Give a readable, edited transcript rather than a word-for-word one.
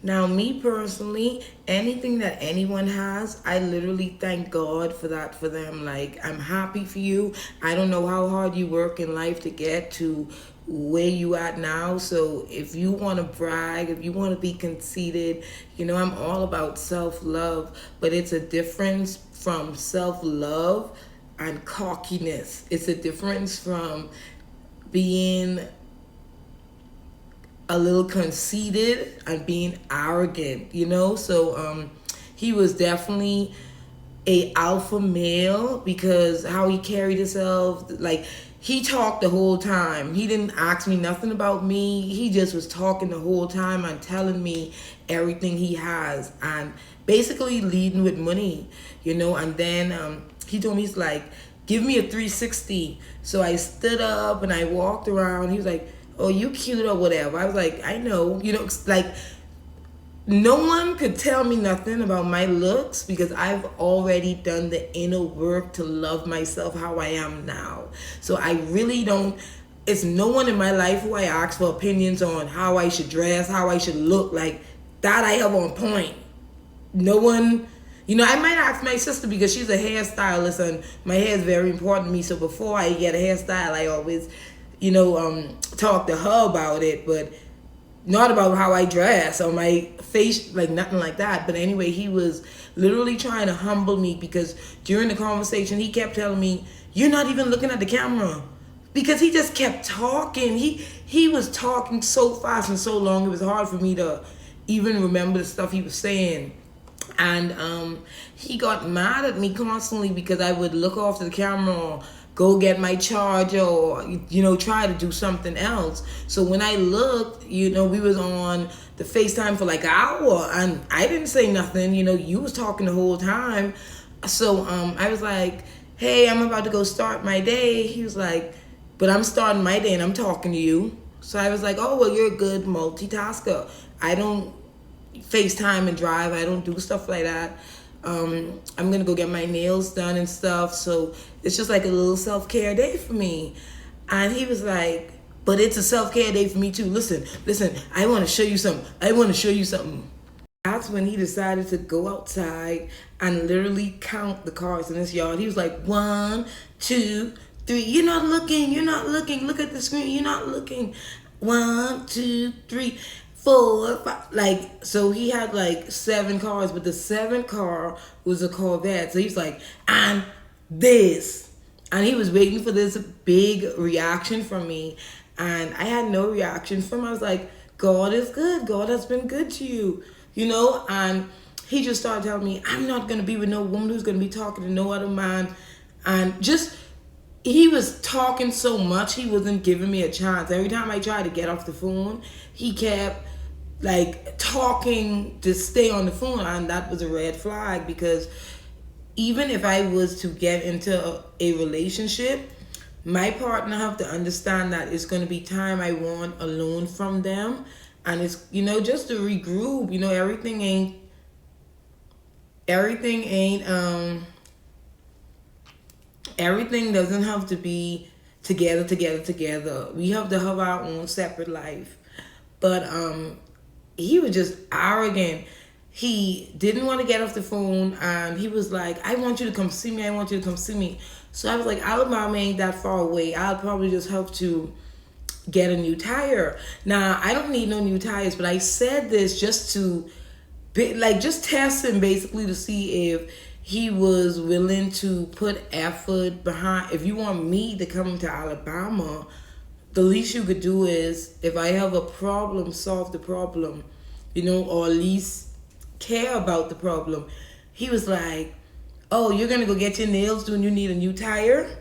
Now, me personally, anything that anyone has, I literally thank God for that for them. Like, I'm happy for you. I don't know how hard you work in life to get to where you at now. So if you want to brag, if you want to be conceited, I'm all about self-love, but it's a difference from self-love and cockiness. It's a difference from being a little conceited and being arrogant, So he was definitely a alpha male because how he carried himself, like he talked the whole time. He didn't ask me nothing about me. He just was talking the whole time and telling me everything he has and basically leading with money, And then he told me, he's like, give me a 360. So I stood up and I walked around. He was like, oh, you cute or whatever. I was like, I know. Like no one could tell me nothing about my looks because I've already done the inner work to love myself how I am now. So I really don't, it's no one in my life who I ask for opinions on how I should dress, how I should look. Like that I have on point. No one, I might ask my sister because she's a hairstylist and my hair is very important to me. So before I get a hairstyle, I always talk to her about it, but not about how I dress or my face, like nothing like that. But anyway, he was literally trying to humble me because during the conversation, he kept telling me, you're not even looking at the camera. Because he just kept talking. He was talking so fast and so long, it was hard for me to even remember the stuff he was saying. And he got mad at me constantly because I would look off to the camera or go get my charger or, try to do something else. So when I looked, we was on the FaceTime for like an hour and I didn't say nothing. You was talking the whole time. So I was like, hey, I'm about to go start my day. He was like, but I'm starting my day and I'm talking to you. So I was like, oh, well, you're a good multitasker. I don't FaceTime and drive. I don't do stuff like that. I'm going to go get my nails done and stuff. So it's just like a little self-care day for me. And he was like, but it's a self-care day for me too. Listen, I want to show you something. That's when he decided to go outside and literally count the cars in his yard. He was like, 1, 2, 3. You're not looking. Look at the screen. You're not looking. 1, 2, 3. 4, 5, like, so he had like 7 cars, but the 7th car was a Corvette. So he's like, and this, and he was waiting for this big reaction from me, and I had no reaction from him. I was like, God is good. God has been good to you, and he just started telling me, I'm not going to be with no woman who's going to be talking to no other man, and just, he was talking so much, he wasn't giving me a chance. Every time I tried to get off the phone, he kept like talking to stay on the phone, and that was a red flag because even if I was to get into a relationship, my partner have to understand that it's going to be time I want alone from them, and it's just to regroup. Everything doesn't have to be together. We have to have our own separate life. But he was just arrogant. He didn't want to get off the phone, and he was like, I want you to come see me. So I was like, Alabama ain't that far away. I'll probably just have to get a new tire. Now, I don't need no new tires, but I said this just to just test him basically to see if he was willing to put effort behind. If you want me to come to Alabama, the least you could do is, if I have a problem, solve the problem, or at least care about the problem. He was like, oh, you're going to go get your nails done, you need a new tire?